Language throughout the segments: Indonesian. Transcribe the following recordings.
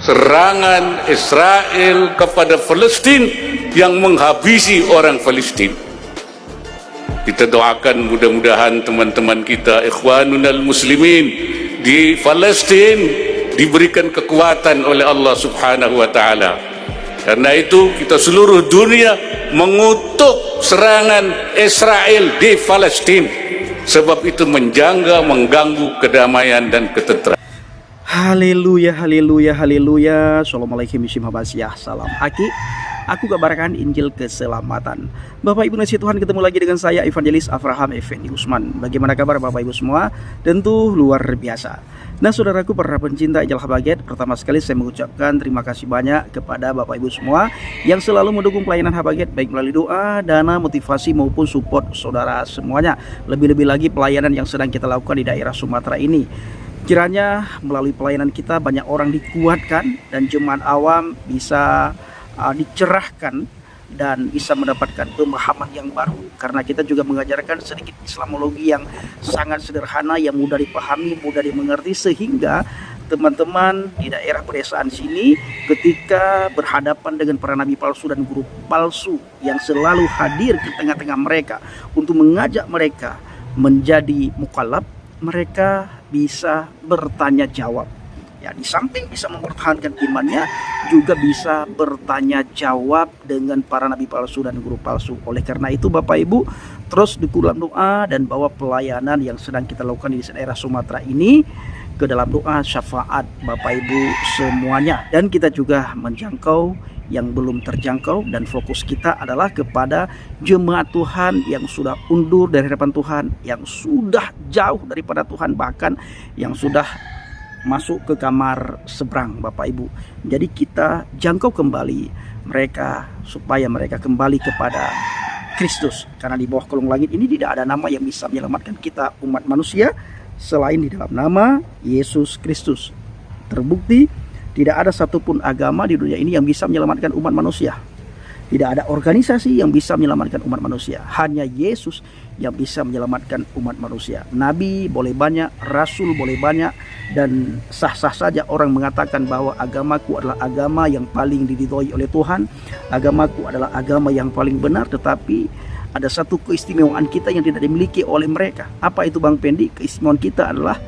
serangan Israel kepada Palestina yang menghabisi orang Palestina. Kita doakan mudah-mudahan teman-teman kita ikhwanunal muslimin di Palestina diberikan kekuatan oleh Allah Subhanahu wa taala. Karena itu kita seluruh dunia mengutuk serangan Israel di Palestina, sebab itu mengganggu kedamaian dan ketentraman. Haleluya, haleluya, haleluya. Assalamualaikum warahmatullahi wabarakatuh. Salam Aki. Aku kabarkan Injil keselamatan. Bapak Ibu nasi Tuhan, ketemu lagi dengan saya Evangelis Abraham Effendi Usman. Bagaimana kabar Bapak Ibu semua? Tentu luar biasa. Nah saudaraku para pencinta Injil Habaget, pertama sekali saya mengucapkan terima kasih banyak kepada Bapak Ibu semua yang selalu mendukung pelayanan Habaget, baik melalui doa, dana, motivasi maupun support saudara semuanya. Lebih-lebih lagi pelayanan yang sedang kita lakukan di daerah Sumatera ini. Kiranya melalui pelayanan kita banyak orang dikuatkan dan jemaat awam bisa dicerahkan dan bisa mendapatkan pemahaman yang baru, karena kita juga mengajarkan sedikit Islamologi yang sangat sederhana, yang mudah dipahami, mudah dimengerti, sehingga teman-teman di daerah pedesaan sini ketika berhadapan dengan para nabi palsu dan guru palsu yang selalu hadir ke tengah-tengah mereka untuk mengajak mereka menjadi mukallaf, mereka bisa bertanya jawab. Ya, di samping bisa mempertahankan imannya, juga bisa bertanya jawab dengan para nabi palsu dan guru palsu. Oleh karena itu Bapak Ibu, terus dukung dalam doa dan bawa pelayanan yang sedang kita lakukan di daerah Sumatera ini ke dalam doa syafaat Bapak Ibu semuanya. Dan kita juga menjangkau yang belum terjangkau, dan fokus kita adalah kepada jemaat Tuhan yang sudah undur dari hadapan Tuhan, yang sudah jauh daripada Tuhan, bahkan yang sudah masuk ke kamar seberang Bapak Ibu. Jadi kita jangkau kembali mereka supaya mereka kembali kepada Kristus, karena di bawah kolong langit ini tidak ada nama yang bisa menyelamatkan kita umat manusia selain di dalam nama Yesus Kristus. Terbukti tidak ada satupun agama di dunia ini yang bisa menyelamatkan umat manusia. Tidak ada organisasi yang bisa menyelamatkan umat manusia. Hanya Yesus yang bisa menyelamatkan umat manusia. Nabi boleh banyak, Rasul boleh banyak, dan sah-sah saja orang mengatakan bahwa agamaku adalah agama yang paling diridhoi oleh Tuhan, agamaku adalah agama yang paling benar. Tetapi ada satu keistimewaan kita yang tidak dimiliki oleh mereka. Apa itu Bang Pendi? Keistimewaan kita adalah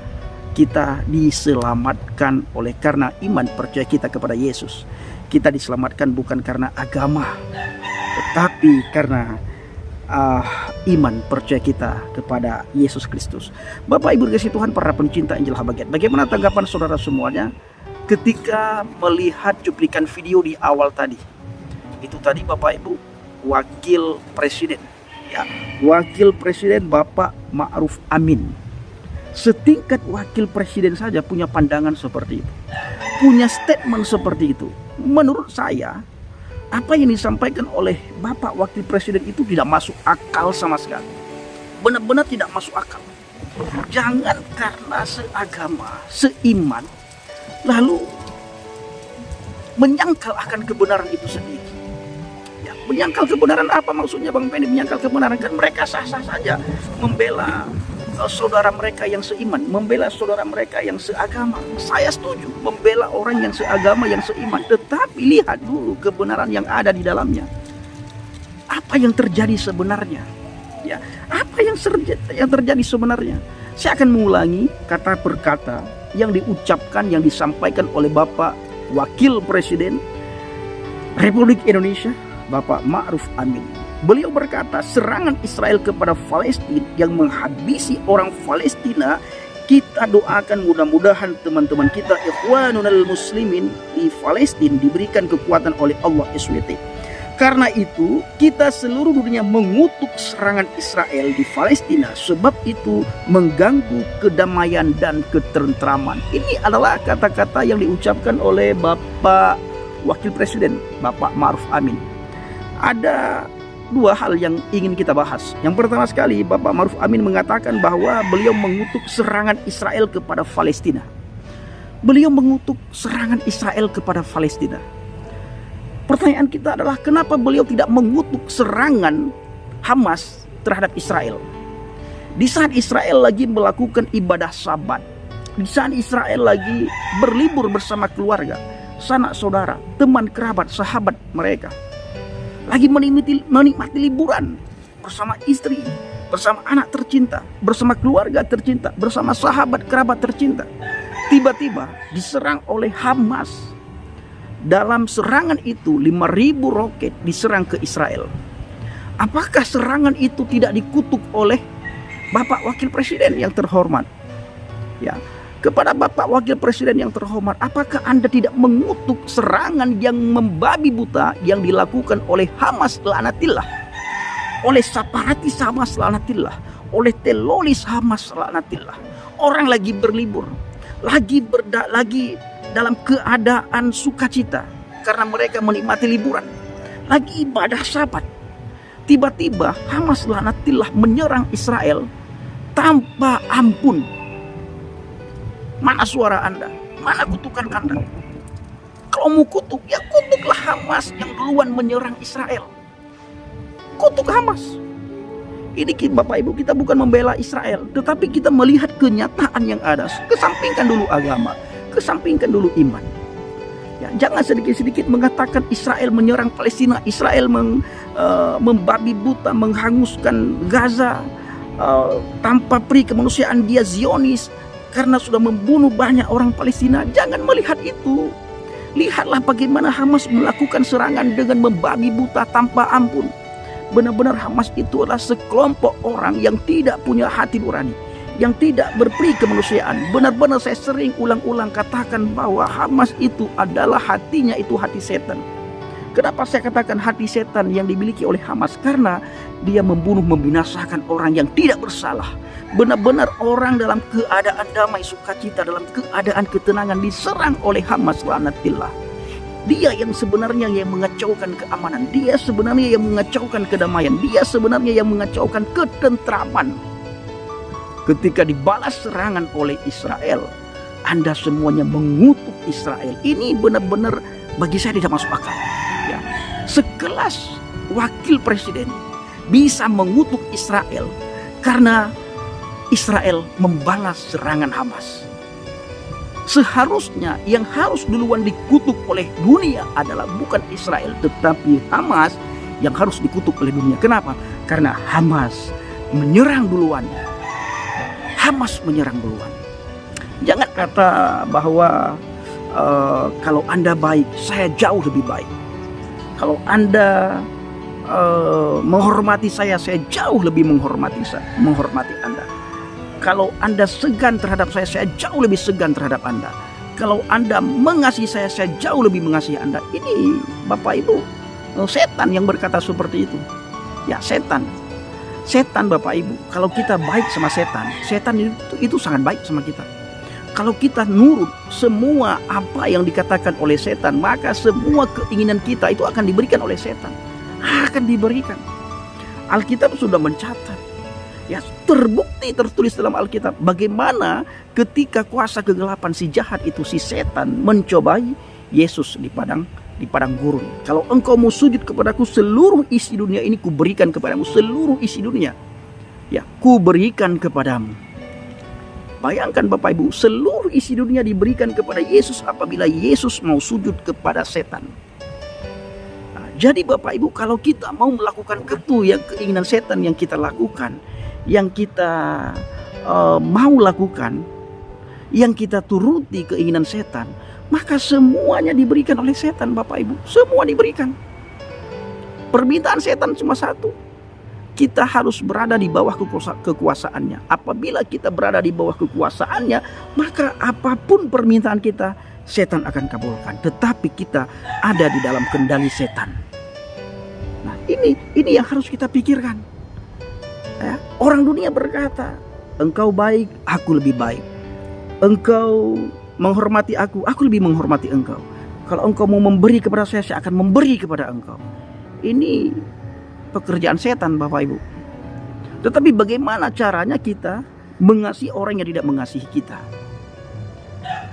kita diselamatkan oleh karena iman percaya kita kepada Yesus. Kita diselamatkan bukan karena agama, tetapi karena iman percaya kita kepada Yesus Kristus. Bapak Ibu dikasihi Tuhan, para pencinta Injil Habaget, bagaimana tanggapan saudara semuanya ketika melihat cuplikan video di awal tadi? Itu tadi Bapak Ibu, Wakil Presiden, ya, Wakil Presiden Bapak Ma'ruf Amin. Setingkat Wakil Presiden saja punya pandangan seperti itu, punya statement seperti itu. Menurut saya, apa yang disampaikan oleh Bapak Wakil Presiden itu tidak masuk akal sama sekali. Benar-benar tidak masuk akal. Jangan karena seagama, seiman, lalu menyangkal akan kebenaran itu sendiri. Ya, menyangkal kebenaran apa maksudnya Bang Pendi? Menyangkal kebenaran, kan mereka sah-sah saja membela saudara mereka yang seiman, membela saudara mereka yang seagama. Saya setuju membela orang yang seagama, yang seiman, tetapi lihat dulu kebenaran yang ada di dalamnya. Apa yang terjadi sebenarnya? Ya, apa yang terjadi sebenarnya? Saya akan mengulangi kata per kata yang diucapkan, yang disampaikan oleh Bapak Wakil Presiden Republik Indonesia, Bapak Ma'ruf Amin. Beliau berkata, serangan Israel kepada Palestina yang menghabisi orang Palestina, kita doakan mudah-mudahan teman-teman kita ikhwanunal muslimin di Palestina diberikan kekuatan oleh Allah SWT. Karena itu kita seluruh dunia mengutuk serangan Israel di Palestina, sebab itu mengganggu kedamaian dan ketentraman. Ini adalah kata-kata yang diucapkan oleh Bapak Wakil Presiden Bapak Ma'ruf Amin. Ada dua hal yang ingin kita bahas. Yang pertama sekali, Bapak Ma'ruf Amin mengatakan bahwa beliau mengutuk serangan Israel kepada Palestina. Beliau mengutuk serangan Israel kepada Palestina. Pertanyaan kita adalah, kenapa beliau tidak mengutuk serangan Hamas terhadap Israel? Di saat Israel lagi melakukan ibadah Sabat, di saat Israel lagi berlibur bersama keluarga, sanak saudara, teman kerabat, sahabat mereka. Lagi menikmati liburan bersama istri, bersama anak tercinta, bersama keluarga tercinta, bersama sahabat kerabat tercinta. Tiba-tiba diserang oleh Hamas. Dalam serangan itu 5.000 roket diserang ke Israel. Apakah serangan itu tidak dikutuk oleh Bapak Wakil Presiden yang terhormat? Ya, kepada Bapak Wakil Presiden yang terhormat, apakah Anda tidak mengutuk serangan yang membabi buta yang dilakukan oleh Hamas laknatillah, oleh separatis Hamas laknatillah, oleh teroris Hamas laknatillah? Orang lagi berlibur, lagi dalam keadaan sukacita karena mereka menikmati liburan, lagi ibadah Sabat. Tiba-tiba Hamas laknatillah menyerang Israel tanpa ampun. Mana suara Anda? Mana kutukan Anda? Kalau mau kutuk, ya kutuklah Hamas yang duluan menyerang Israel. Kutuk Hamas. Ini Bapak Ibu, kita bukan membela Israel, tetapi kita melihat kenyataan yang ada. Kesampingkan dulu agama, kesampingkan dulu iman. Ya, jangan sedikit-sedikit mengatakan Israel menyerang Palestina, Israel membabi buta, menghanguskan Gaza tanpa peri kemanusiaan, dia Zionis karena sudah membunuh banyak orang Palestina. Jangan melihat itu. Lihatlah bagaimana Hamas melakukan serangan dengan membabi buta tanpa ampun. Benar-benar Hamas itu adalah sekelompok orang yang tidak punya hati nurani, yang tidak berperi kemanusiaan. Benar-benar saya sering ulang-ulang katakan bahwa Hamas itu adalah hatinya itu hati setan. Kenapa saya katakan hati setan yang dimiliki oleh Hamas? Karena dia membunuh, membinasakan orang yang tidak bersalah. Benar-benar orang dalam keadaan damai, sukacita, dalam keadaan ketenangan diserang oleh Hamas laknatillah. Dia yang sebenarnya yang mengacaukan keamanan, dia sebenarnya yang mengacaukan kedamaian, dia sebenarnya yang mengacaukan ketentraman. Ketika dibalas serangan oleh Israel, Anda semuanya mengutuk Israel. Ini benar-benar bagi saya tidak masuk akal. Ya. Sekelas wakil presiden bisa mengutuk Israel karena Israel membalas serangan Hamas. Seharusnya yang harus duluan dikutuk oleh dunia adalah bukan Israel, tetapi Hamas yang harus dikutuk oleh dunia. Kenapa? Karena Hamas menyerang duluan. Hamas menyerang duluan. Jangan kata bahwa kalau Anda baik, saya jauh lebih baik. Kalau Anda menghormati saya jauh lebih menghormati Anda. Kalau Anda segan terhadap saya jauh lebih segan terhadap Anda. Kalau Anda mengasihi saya jauh lebih mengasihi Anda. Ini Bapak Ibu, setan yang berkata seperti itu. Ya, setan. Setan Bapak Ibu, kalau kita baik sama setan itu sangat baik sama kita. Kalau kita nurut semua apa yang dikatakan oleh setan, maka semua keinginan kita itu akan diberikan oleh setan. Akan diberikan. Alkitab sudah mencatat. Ya, terbukti tertulis dalam Alkitab bagaimana ketika kuasa kegelapan si jahat itu, si setan mencobai Yesus di padang gurun. Kalau engkau mau sujud kepadaku, seluruh isi dunia ini kuberikan kepadamu. Seluruh isi dunia, ya, kuberikan kepadamu. Bayangkan Bapak Ibu, seluruh isi dunia diberikan kepada Yesus apabila Yesus mau sujud kepada setan. Nah, jadi Bapak Ibu, kalau kita mau melakukan yang keinginan setan yang kita lakukan, yang kita mau lakukan, yang kita turuti keinginan setan, maka semuanya diberikan oleh setan Bapak Ibu. Semua diberikan. Permintaan setan cuma satu. Kita harus berada di bawah kekuasaannya. Apabila kita berada di bawah kekuasaannya, maka apapun permintaan kita, setan akan kabulkan. Tetapi kita ada di dalam kendali setan. Nah, ini yang harus kita pikirkan. Ya, orang dunia berkata, engkau baik, aku lebih baik. Engkau menghormati aku lebih menghormati engkau. Kalau engkau mau memberi kepada saya akan memberi kepada engkau. Ini pekerjaan setan Bapak Ibu. Tetapi bagaimana caranya kita mengasihi orang yang tidak mengasihi kita?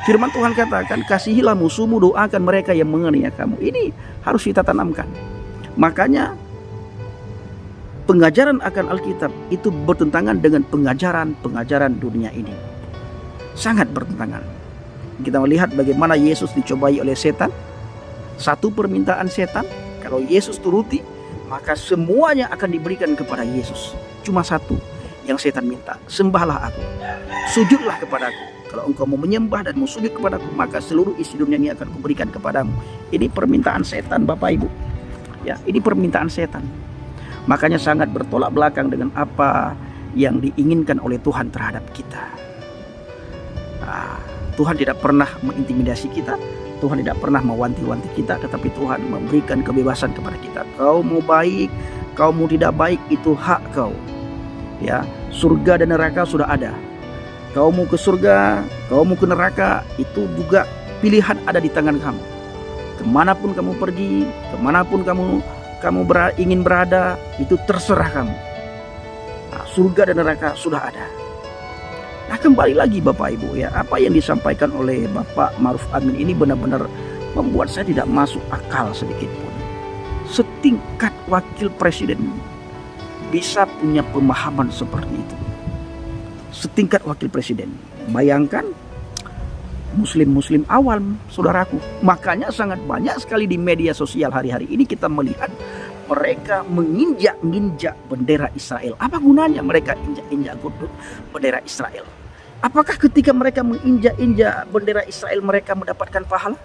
Firman Tuhan katakan, kasihilah musuhmu, doakan mereka yang menganiaya kamu. Ini harus kita tanamkan. Makanya pengajaran akan Alkitab itu bertentangan dengan pengajaran dunia ini. Sangat bertentangan. Kita melihat bagaimana Yesus dicobai oleh setan. Satu permintaan setan, kalau Yesus turuti, maka semuanya akan diberikan kepada Yesus. Cuma satu yang setan minta, sembahlah aku, sujudlah kepadaku. Kalau engkau mau menyembah dan mau sujud kepadaku, maka seluruh isi dunia ini akan kuberikan kepadamu. Ini permintaan setan, Bapak Ibu. Ya, ini permintaan setan. Makanya sangat bertolak belakang dengan apa yang diinginkan oleh Tuhan terhadap kita. Tuhan tidak pernah mengintimidasi kita, Tuhan tidak pernah mewanti-wanti kita, tetapi Tuhan memberikan kebebasan kepada kita. Kau mau baik, kau mau tidak baik, itu hak kau. Ya, surga dan neraka sudah ada. Kau mau ke surga, kau mau ke neraka, itu juga pilihan ada di tangan kamu. Kemanapun kamu pergi, kemanapun kamu ingin berada, itu terserah kamu. Surga dan neraka sudah ada. Nah, kembali lagi Bapak Ibu ya, apa yang disampaikan oleh Bapak Ma'ruf Amin ini benar-benar membuat saya tidak masuk akal sedikit pun. Setingkat wakil presiden bisa punya pemahaman seperti itu. Setingkat wakil presiden. Bayangkan muslim-muslim awam, saudaraku. Makanya sangat banyak sekali di media sosial hari-hari ini kita melihat mereka menginjak-injak bendera Israel. Apa gunanya mereka injak-injak bendera Israel? Apakah ketika mereka menginjak-injak bendera Israel mereka mendapatkan pahala?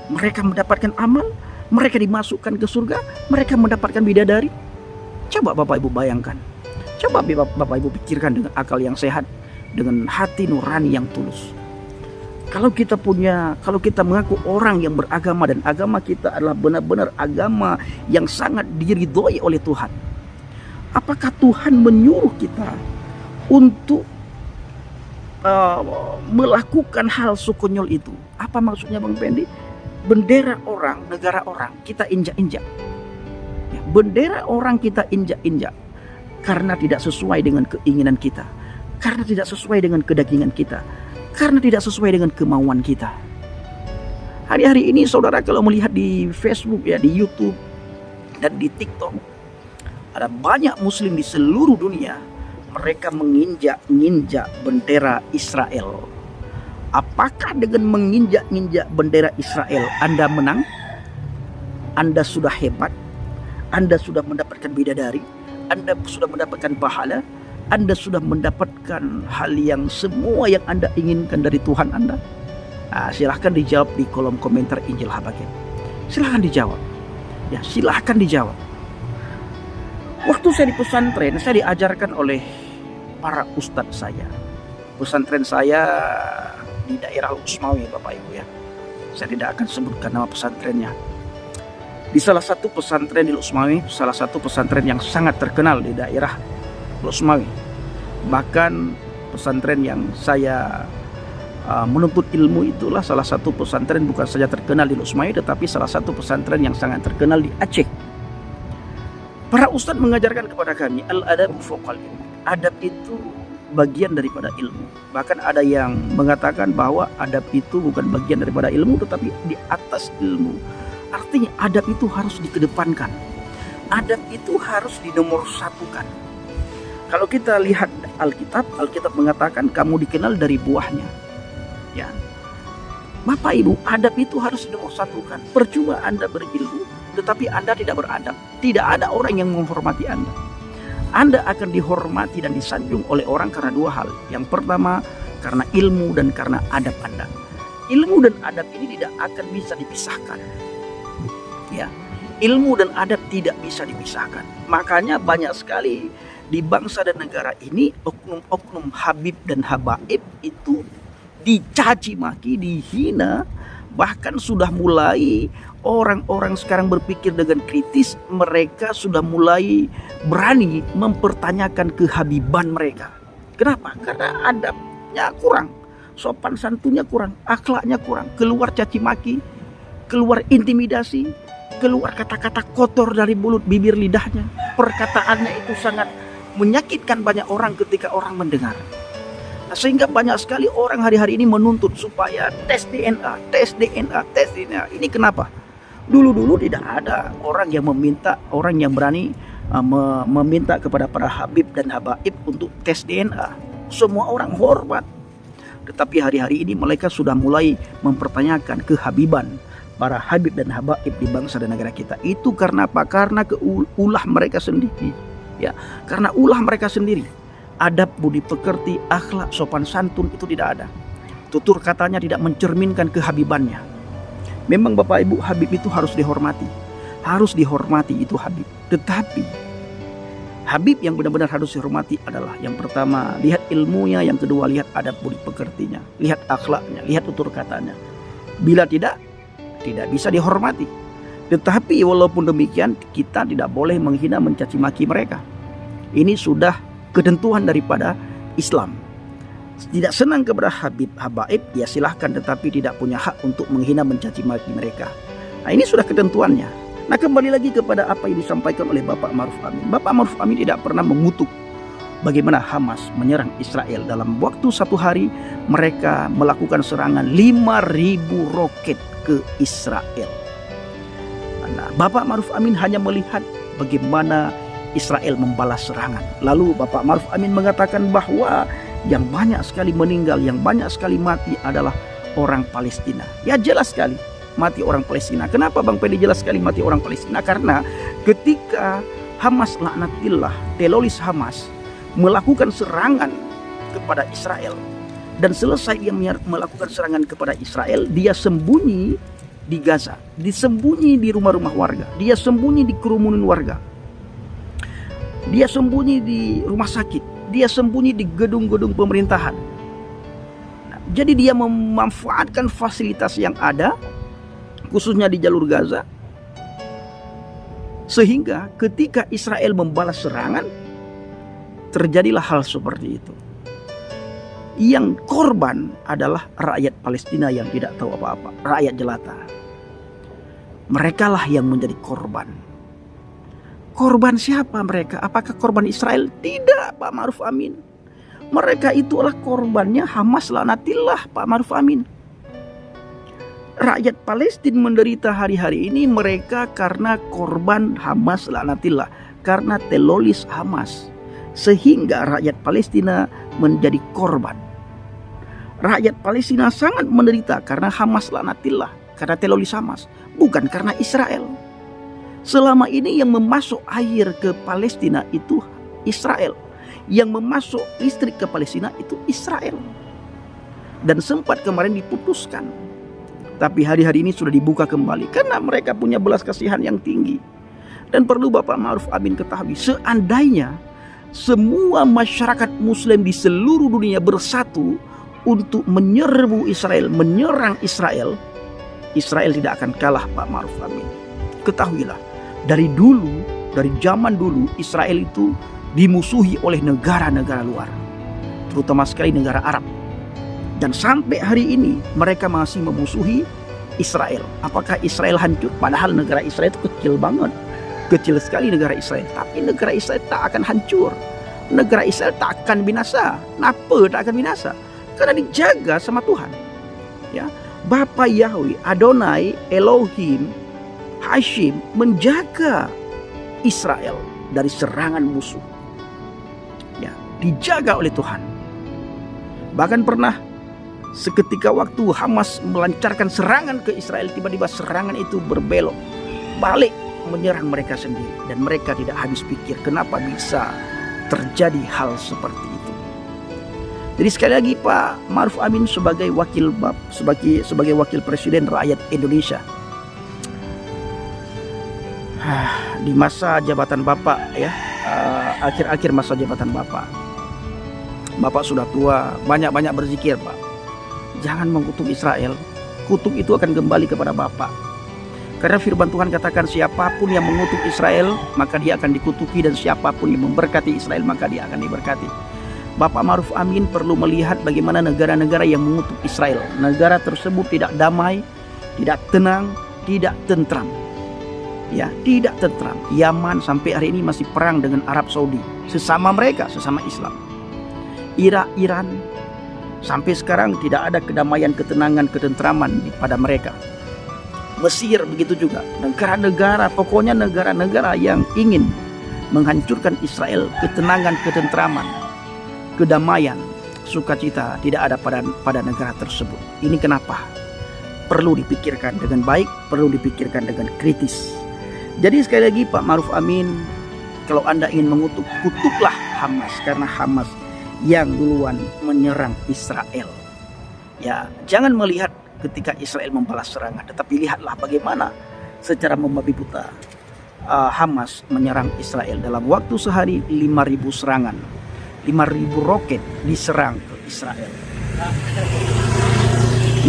Mereka mendapatkan amal? Mereka dimasukkan ke surga? Mereka mendapatkan bidadari? Coba Bapak Ibu bayangkan. Coba Bapak Ibu pikirkan dengan akal yang sehat, dengan hati nurani yang tulus. Kalau kita mengaku orang yang beragama dan agama kita adalah benar-benar agama yang sangat diridhoi oleh Tuhan, apakah Tuhan menyuruh kita untuk melakukan hal sekonyol itu? Apa maksudnya Bang Pendi? Bendera orang, negara orang kita injak-injak. Ya, bendera orang kita injak-injak karena tidak sesuai dengan keinginan kita, karena tidak sesuai dengan kedagingan kita, karena tidak sesuai dengan kemauan kita. Hari-hari ini saudara kalau melihat di Facebook ya, di YouTube dan di TikTok, ada banyak muslim di seluruh dunia, mereka menginjak-injak bendera Israel. Apakah dengan menginjak-injak bendera Israel Anda menang? Anda sudah hebat? Anda sudah mendapatkan bidadari? Anda sudah mendapatkan pahala? Anda sudah mendapatkan hal yang semua yang Anda inginkan dari Tuhan Anda? Silahkan dijawab di kolom komentar Injil Habakim. Silahkan dijawab. Ya, silahkan dijawab. Waktu saya di pesantren, saya diajarkan oleh para ustadz saya. Pesantren saya di daerah Usmawi, Bapak Ibu ya. Saya tidak akan sebutkan nama pesantrennya. Di salah satu pesantren di Usmawi, salah satu pesantren yang sangat terkenal di daerah Usmawi. Bahkan pesantren yang saya menuntut ilmu itulah salah satu pesantren bukan saja terkenal di Usmawi, tetapi salah satu pesantren yang sangat terkenal di Aceh. Para ustadz mengajarkan kepada kami al-adab fawqal ilm. Adab itu bagian daripada ilmu. Bahkan ada yang mengatakan bahwa adab itu bukan bagian daripada ilmu tetapi di atas ilmu. Artinya adab itu harus dikedepankan. Adab itu harus dinomorsatukan. Kalau kita lihat Alkitab mengatakan kamu dikenal dari buahnya. Ya. Bapak Ibu, adab itu harus dinomorsatukan. Percuma Anda berilmu tetapi Anda tidak beradab. Tidak ada orang yang menghormati Anda. Anda akan dihormati dan disanjung oleh orang karena dua hal. Yang pertama, karena ilmu dan karena adab Anda. Ilmu dan adab ini tidak akan bisa dipisahkan. Ya, ilmu dan adab tidak bisa dipisahkan. Makanya banyak sekali di bangsa dan negara ini oknum-oknum habib dan habaib itu dicaci maki, dihina. Bahkan sudah mulai orang-orang sekarang berpikir dengan kritis, mereka sudah mulai berani mempertanyakan kehabiban mereka. Kenapa? Karena adabnya kurang, sopan santunnya kurang, akhlaknya kurang, keluar caci maki, keluar intimidasi, keluar kata-kata kotor dari mulut bibir lidahnya. Perkataannya itu sangat menyakitkan banyak orang ketika orang mendengar. Sehingga banyak sekali orang hari-hari ini menuntut supaya tes DNA. Ini kenapa? Dulu-dulu tidak ada orang yang berani meminta kepada para habib dan habaib untuk tes DNA. Semua orang hormat. Tetapi hari-hari ini mereka sudah mulai mempertanyakan kehabiban para habib dan habaib di bangsa dan negara kita. Itu karena apa? Karena ulah mereka sendiri. Ya, karena ulah mereka sendiri. Adab budi pekerti, akhlak, sopan santun itu tidak ada. Tutur katanya tidak mencerminkan kehabibannya. Memang Bapak Ibu, habib itu harus dihormati. Harus dihormati itu habib. Tetapi habib yang benar-benar harus dihormati adalah yang pertama, lihat ilmunya, yang kedua, lihat adab budi pekertinya, lihat akhlaknya, lihat tutur katanya. Bila tidak bisa dihormati. Tetapi walaupun demikian, kita tidak boleh menghina, mencaci maki mereka. Ini sudah ketentuan daripada Islam. Tidak senang kepada habib habaib, ya silahkan, tetapi tidak punya hak untuk menghina, mencaci maki mereka. Nah, ini sudah ketentuannya. Nah, kembali lagi kepada apa yang disampaikan oleh Bapak Ma'ruf Amin. Bapak Ma'ruf Amin tidak pernah mengutuk bagaimana Hamas menyerang Israel. Dalam waktu 1 hari mereka melakukan serangan 5.000 roket ke Israel. Nah, Bapak Ma'ruf Amin hanya melihat bagaimana Israel membalas serangan. Lalu Bapak Ma'ruf Amin mengatakan bahwa yang banyak sekali meninggal, yang banyak sekali mati adalah orang Palestina. Ya, jelas sekali mati orang Palestina. Kenapa Bang Pedi jelas sekali mati orang Palestina? Karena ketika Hamas laknatillah, teroris Hamas melakukan serangan kepada Israel, dan selesai dia melakukan serangan kepada Israel, dia sembunyi di Gaza, disembunyi di rumah-rumah warga, dia sembunyi di kerumunan warga, dia sembunyi di rumah sakit, dia sembunyi di gedung-gedung pemerintahan. Nah, jadi dia memanfaatkan fasilitas yang ada, khususnya di jalur Gaza, sehingga ketika Israel membalas serangan, terjadilah hal seperti itu. Yang korban adalah rakyat Palestina yang tidak tahu apa-apa, rakyat jelata. Merekalah yang menjadi korban. Korban siapa mereka? Apakah korban Israel? Tidak, Pak Ma'ruf Amin. Mereka itulah korbannya Hamas laknatillah, Pak Ma'ruf Amin. Rakyat Palestina menderita hari-hari ini mereka karena korban Hamas laknatillah, karena teroris Hamas, sehingga rakyat Palestina menjadi korban. Rakyat Palestina sangat menderita karena Hamas laknatillah, karena teroris Hamas, bukan karena Israel. Selama ini yang memasuk air ke Palestina itu Israel, yang memasuk listrik ke Palestina itu Israel, dan sempat kemarin diputuskan. Tapi hari-hari ini sudah dibuka kembali karena mereka punya belas kasihan yang tinggi. Dan perlu Bapak Ma'ruf Amin ketahui, seandainya semua masyarakat muslim di seluruh dunia bersatu untuk menyerbu Israel, menyerang Israel, Israel tidak akan kalah, Pak Ma'ruf Amin. Ketahuilah, dari dulu, dari zaman dulu, Israel itu dimusuhi oleh negara-negara luar, terutama sekali negara Arab. Dan sampai hari ini mereka masih memusuhi Israel. Apakah Israel hancur? Padahal negara Israel itu kecil banget. Kecil sekali negara Israel. Tapi negara Israel tak akan hancur. Negara Israel tak akan binasa. Kenapa tak akan binasa? Karena dijaga sama Tuhan. Ya, Bapa Yahweh, Adonai, Elohim, Hashim menjaga Israel dari serangan musuh. Ya, dijaga oleh Tuhan. Bahkan pernah seketika waktu Hamas melancarkan serangan ke Israel, tiba-tiba serangan itu berbelok balik menyerang mereka sendiri, dan mereka tidak habis pikir kenapa bisa terjadi hal seperti itu. Jadi sekali lagi Pak Ma'ruf Amin sebagai wakil sebagai wakil presiden rakyat Indonesia, di masa jabatan Bapak, ya, akhir-akhir masa jabatan Bapak sudah tua, banyak-banyak berzikir, Pak. Jangan mengutuk Israel. Kutuk itu akan kembali kepada Bapak. Karena firman Tuhan katakan siapapun yang mengutuk Israel, maka dia akan dikutuki, dan siapapun yang memberkati Israel, maka dia akan diberkati. Bapak Ma'ruf Amin perlu melihat bagaimana negara-negara yang mengutuk Israel, negara tersebut tidak damai, tidak tenang, tidak tentram. Ya, tidak tentram. Yaman sampai hari ini masih perang dengan Arab Saudi, sesama mereka, sesama Islam. Iran sampai sekarang tidak ada kedamaian, ketenangan, ketentraman pada mereka. Mesir begitu juga. Negara-negara, pokoknya negara-negara yang ingin menghancurkan Israel, ketenangan, ketentraman, kedamaian, sukacita tidak ada pada negara tersebut. Ini kenapa? Perlu dipikirkan dengan baik, perlu dipikirkan dengan kritis. Jadi sekali lagi Pak Ma'ruf Amin, kalau Anda ingin mengutuk, kutuklah Hamas, karena Hamas yang duluan menyerang Israel. Ya, jangan melihat ketika Israel membalas serangan, tetapi lihatlah bagaimana secara membabi buta Hamas menyerang Israel. Dalam waktu sehari 5.000 serangan, 5.000 roket diserang ke Israel.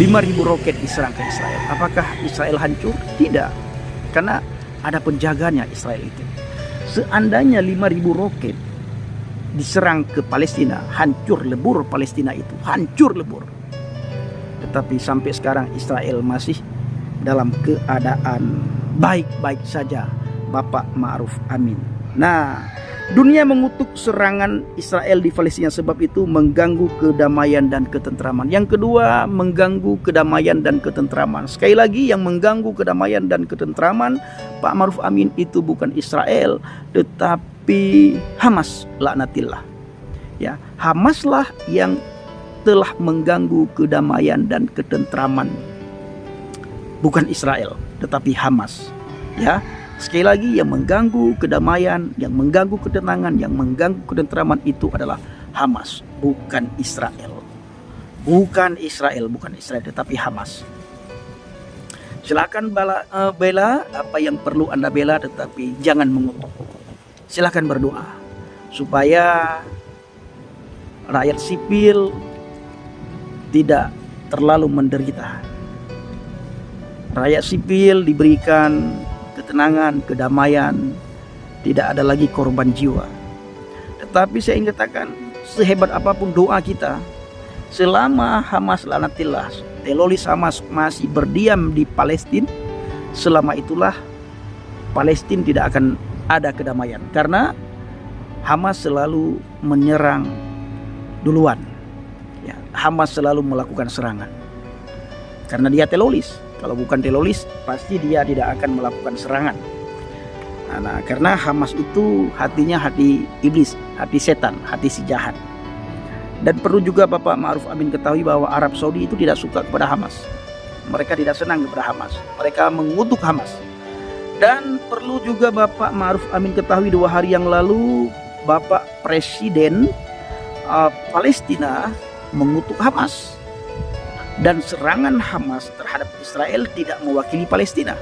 5.000 roket diserang ke Israel. Apakah Israel hancur? Tidak, karena ada penjaganya Israel itu. Seandainya 5.000 roket diserang ke Palestina, hancur lebur Palestina itu, hancur lebur. Tetapi sampai sekarang Israel masih dalam keadaan baik-baik saja, Bapak Ma'ruf Amin. Nah, dunia mengutuk serangan Israel di Palestina sebab itu mengganggu kedamaian dan ketentraman. Yang kedua, mengganggu kedamaian dan ketentraman. Sekali lagi, yang mengganggu kedamaian dan ketentraman Pak Ma'ruf Amin itu bukan Israel, tetapi Hamas, laknatillah. Ya, Hamaslah yang telah mengganggu kedamaian dan ketentraman. Bukan Israel, tetapi Hamas. Ya, sekali lagi, yang mengganggu kedamaian, yang mengganggu ketenangan, yang mengganggu ketentraman itu adalah Hamas, bukan Israel. Bukan Israel, tetapi Hamas. Silakan bela apa yang perlu Anda bela, tetapi jangan mengutuk. Silakan berdoa supaya rakyat sipil tidak terlalu menderita. Rakyat sipil diberikan ketenangan, kedamaian, tidak ada lagi korban jiwa. Tetapi saya ingin katakan, sehebat apapun doa kita, selama Hamas, laknatillah, teroris Hamas masih berdiam di Palestina, selama itulah Palestina tidak akan ada kedamaian, karena Hamas selalu menyerang duluan. Ya, Hamas selalu melakukan serangan karena dia teroris. Kalau bukan teroris, pasti dia tidak akan melakukan serangan. Nah, karena Hamas itu hatinya hati iblis, hati setan, hati si jahat. Dan perlu juga Bapak Ma'ruf Amin ketahui bahwa Arab Saudi itu tidak suka kepada Hamas. Mereka tidak senang kepada Hamas. Mereka mengutuk Hamas. Dan perlu juga Bapak Ma'ruf Amin ketahui 2 hari yang lalu Bapak Presiden Palestina mengutuk Hamas. Dan serangan Hamas terhadap Israel tidak mewakili Palestina.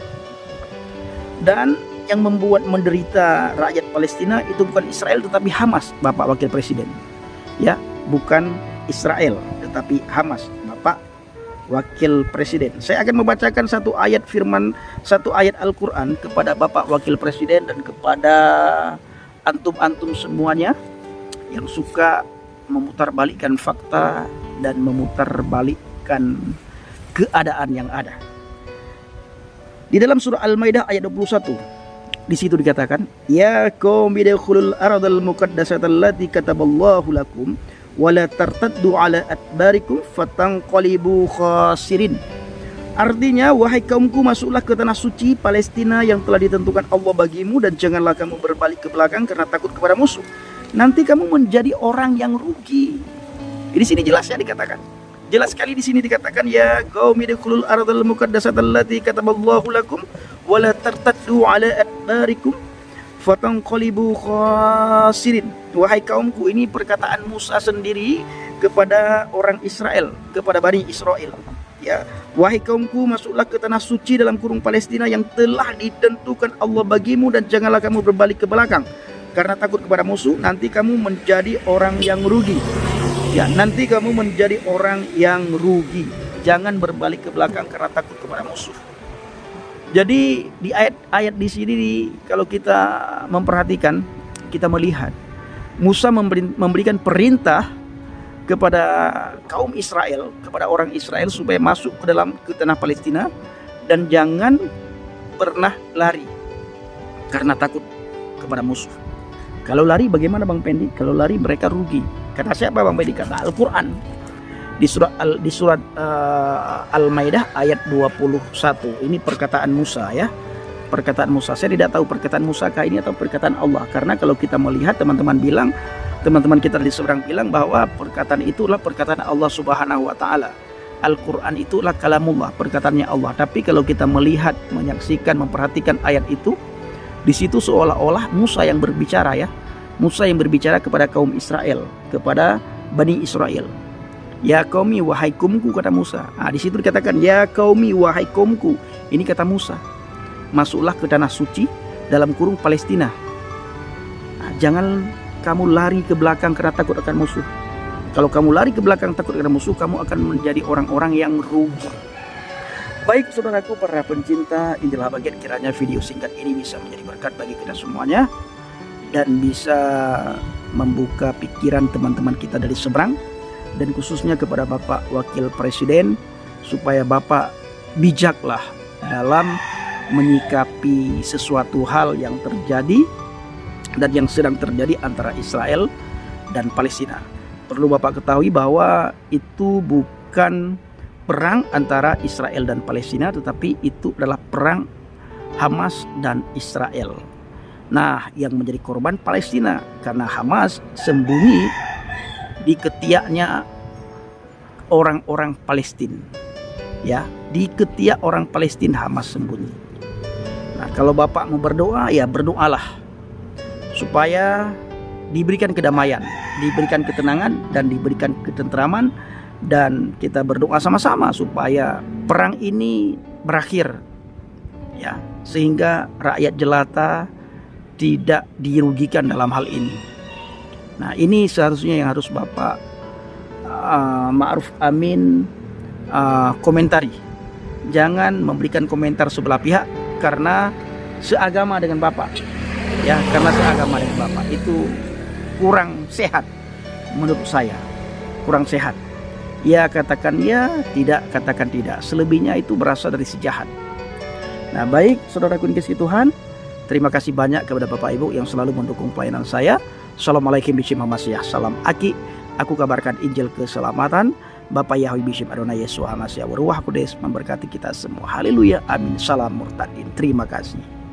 Dan yang membuat menderita rakyat Palestina itu bukan Israel tetapi Hamas, Bapak Wakil Presiden. Ya, bukan Israel tetapi Hamas, Bapak Wakil Presiden. Saya akan membacakan satu ayat Al-Quran kepada Bapak Wakil Presiden dan kepada antum-antum semuanya yang suka memutarbalikkan fakta dan memutarbalikkan keadaan yang ada. Di dalam surah Al-Maidah ayat 21, di situ dikatakan, ya qaumi dukhulul ardal muqaddasata allati kataballahu lakum wa la tartaddu ala adbarikum fatanqalibu khasirin. Artinya, wahai kaumku, masuklah ke tanah suci Palestina yang telah ditentukan Allah bagimu dan janganlah kamu berbalik ke belakang karena takut kepada musuh. Nanti kamu menjadi orang yang rugi. Di sini jelasnya dikatakan. Jelas sekali di sini dikatakan, ya qaumi dukhulul ardal muqaddasata allati kataballahu lakum wa la tartaddu ala adbarikum fatanqalibu khasirin. Wahai kaumku, ini perkataan Musa sendiri kepada orang Israel, kepada Bani Israel. Ya, wahai kaumku, masuklah ke tanah suci dalam kurung Palestina yang telah ditentukan Allah bagimu dan janganlah kamu berbalik ke belakang karena takut kepada musuh. Nanti kamu menjadi orang yang rugi. Ya, nanti kamu menjadi orang yang rugi. Jangan berbalik ke belakang karena takut kepada musuh. Jadi di ayat-ayat di sini kalau kita memperhatikan, kita melihat Musa memberikan perintah kepada kaum Israel, kepada orang Israel supaya masuk ke tanah Palestina dan jangan pernah lari karena takut kepada musuh. Kalau lari bagaimana Bang Pendi? Kalau lari mereka rugi. Kata siapa Bang Pendi? Kata Al-Quran di surat Al-Maidah ayat 21. Ini perkataan Musa ya. perkataan Musa. Saya tidak tahu perkataan Musa kah ini atau perkataan Allah. Karena kalau kita melihat teman-teman kita di seberang bilang bahwa perkataan itulah perkataan Allah Subhanahu wa taala. Al-Qur'an itulah kalamullah, perkataannya Allah. Tapi kalau kita melihat, menyaksikan, memperhatikan ayat itu, di situ seolah-olah Musa yang berbicara ya. Musa yang berbicara kepada kaum Israel, kepada Bani Israel. Ya qaumi wahai kaumku, kata Musa. Di situ dikatakan ya qaumi wahai kaumku. Ini kata Musa. Masuklah ke tanah suci dalam kurung Palestina. Jangan kamu lari ke belakang karena takut akan musuh. Kalau kamu lari ke belakang takut akan musuh, kamu akan menjadi orang-orang yang rugi. Baik saudaraku para pencinta Injil Bagian, kiranya video singkat ini bisa menjadi berkat bagi kita semuanya dan bisa membuka pikiran teman-teman kita dari seberang, dan khususnya kepada Bapak Wakil Presiden supaya Bapak bijaklah dalam menyikapi sesuatu hal yang terjadi dan yang sedang terjadi antara Israel dan Palestina. Perlu Bapak ketahui bahwa itu bukan perang antara Israel dan Palestina, tetapi itu adalah perang Hamas dan Israel. Nah, yang menjadi korban Palestina karena Hamas sembunyi di ketiaknya orang-orang Palestina. Ya, di ketiak orang Palestina Hamas sembunyi. Nah, kalau Bapak mau berdoa, ya berdoalah supaya diberikan kedamaian, diberikan ketenangan, dan diberikan ketentraman, dan kita berdoa sama-sama supaya perang ini berakhir, ya, sehingga rakyat jelata tidak dirugikan dalam hal ini. Nah, ini seharusnya yang harus Bapak Ma'ruf Amin komentari. Jangan memberikan komentar sebelah pihak karena seagama dengan Bapak. Ya, karena seagama dengan Bapak itu kurang sehat menurut saya. Kurang sehat. Ya katakan ya, tidak katakan tidak. Selebihnya itu berasal dari si jahat. Nah, baik saudaraku yang dikasihi Tuhan, terima kasih banyak kepada Bapak Ibu yang selalu mendukung pelayanan saya. Assalamualaikum warahmatullahi wabarakatuh. Salam Aki. Aku kabarkan Injil keselamatan. Bapak Yahweh Bishim Adonai Yesus Hamasiya Waruah Kudus memberkati kita semua. Haleluya. Amin. Salam murtadin. Terima kasih.